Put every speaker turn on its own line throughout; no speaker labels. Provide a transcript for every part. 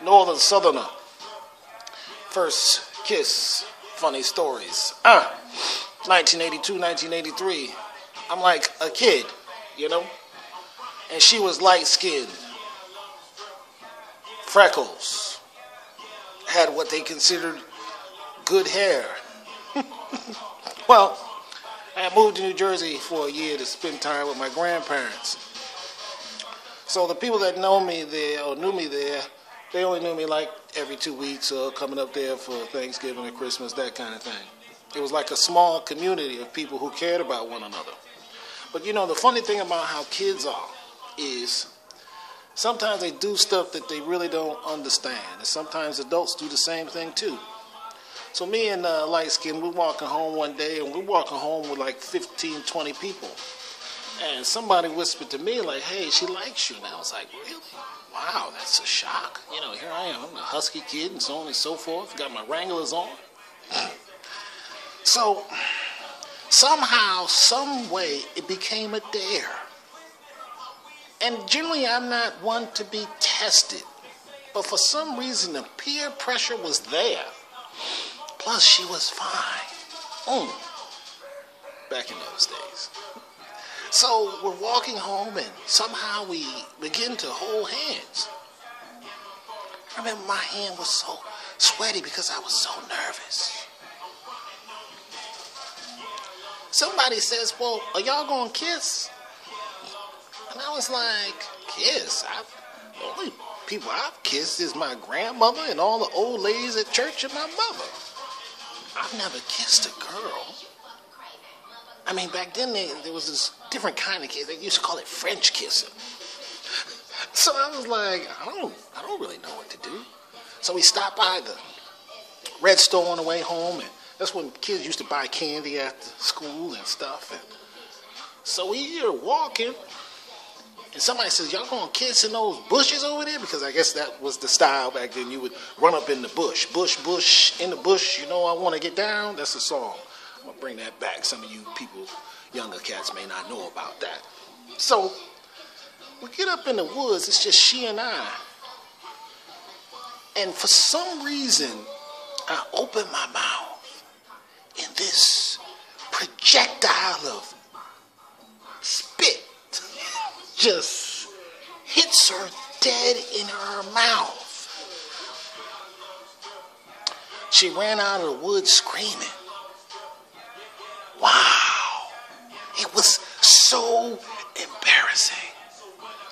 Northern Southerner. First kiss. Funny stories. 1982, 1983. I'm like a kid, you know? And she was light-skinned. Freckles. Had what they considered good hair. Well, I moved to New Jersey for a year to spend time with my grandparents. So the people that know me there or knew me there, they only knew me like every 2 weeks or coming up there for Thanksgiving or Christmas, that kind of thing. It was like a small community of people who cared about one another. But you know, the funny thing about how kids are is sometimes they do stuff that they really don't understand. And sometimes adults do the same thing too. So me and Light Skin, we're walking home one day, and we're walking home with like 15, 20 people. And somebody whispered to me like, hey, she likes you. And I was like, really? Wow, that's a shock. You know, here I am, I'm a husky kid and so on and so forth. Got my Wranglers on. So somehow, some way, it became a dare. And generally, I'm not one to be tested. But for some reason, the peer pressure was there. Plus, she was fine. Back in those days. So we're walking home, and somehow we begin to hold hands. I remember my hand was so sweaty because I was so nervous. Somebody says, well, are y'all going to kiss? And I was like, kiss? The only people I've kissed is my grandmother and all the old ladies at church and my mother. I've never kissed a girl. I mean, back then there was this different kind of kiss. They used to call it French kissing. So I was like, I don't really know what to do. So we stopped by the Red Store on the way home, and that's when kids used to buy candy after school and stuff. And so we were walking, and somebody says, y'all gonna kiss in those bushes over there? Because I guess that was the style back then. You would run up in the bush. Bush, in the bush, you know I want to get down. That's a song. I'm going to bring that back. Some of you people, younger cats, may not know about that. So we get up in the woods. It's just she and I. And for some reason, I open my mouth, and this projectile of spit just hits her dead in her mouth. She ran out of the woods screaming. Wow. It was so embarrassing.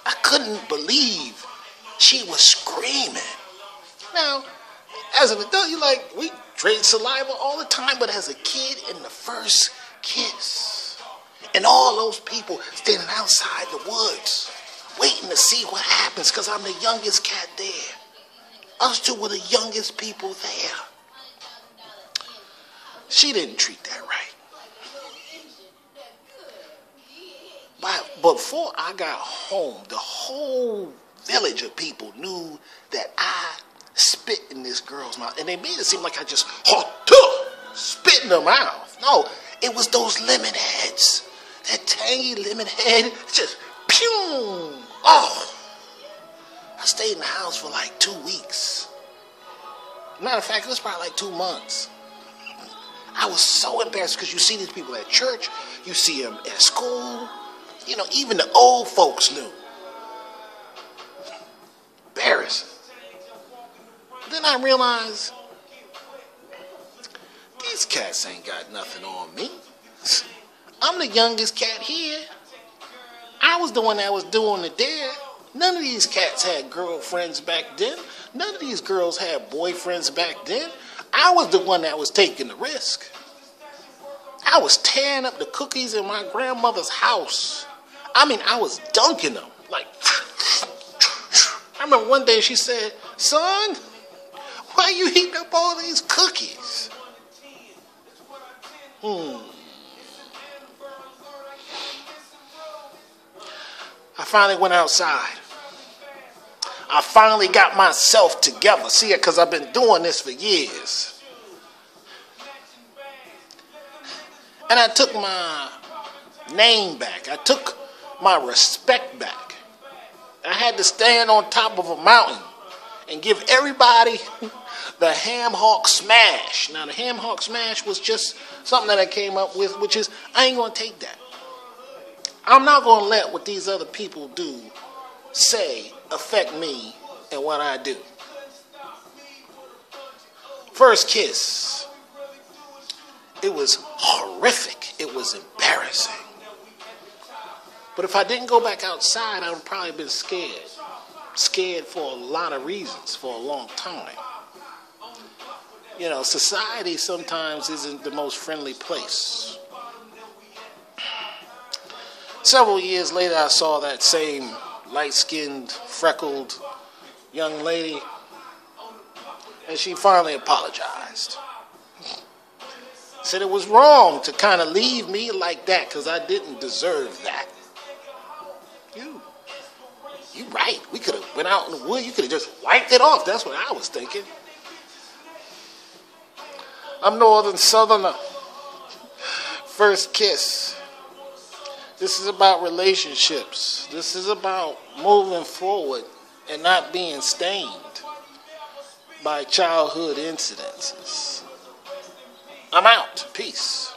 I couldn't believe she was screaming. Now, as an adult, we trade saliva all the time, but as a kid, in the first kiss, and all those people standing outside the woods, waiting to see what happens, because I'm the youngest cat there. Us two were the youngest people there. She didn't treat that right. But before I got home, the whole village of people knew that I spit in this girl's mouth. And they made it seem like I just spit in her mouth. No, it was those lemon heads. That tangy lemon head, just pew. Oh, I stayed in the house for like 2 weeks. Matter of fact, it was probably like 2 months. I was so embarrassed because you see these people at church, you see them at school. You know, even the old folks knew. Embarrassing. Then I realized, these cats ain't got nothing on me. I'm the youngest cat here. I was the one that was doing the dare. None of these cats had girlfriends back then. None of these girls had boyfriends back then. I was the one that was taking the risk. I was tearing up the cookies in my grandmother's house. I mean, I was dunking them. Like, I remember one day she said, son, why are you eating up all these cookies? I finally went outside. I finally got myself together. See, because I've been doing this for years. And I took my name back. I took my respect back. I had to stand on top of a mountain and give everybody the ham hock smash. Now, the ham hock smash was just something that I came up with, which is, I ain't going to take that. I'm not going to let what these other people do, say, affect me and what I do. First kiss. It was horrific. It was embarrassing. But if I didn't go back outside, I would probably been scared. Scared for a lot of reasons, for a long time. You know, society sometimes isn't the most friendly place. Several years later, I saw that same light-skinned, freckled young lady, and she finally apologized. Said it was wrong to kind of leave me like that because I didn't deserve that. You right. We could have went out in the wood. You could have just wiped it off. That's what I was thinking. I'm Northern Southerner. First kiss. This is about relationships. This is about moving forward and not being stained by childhood incidences. I'm out. Peace.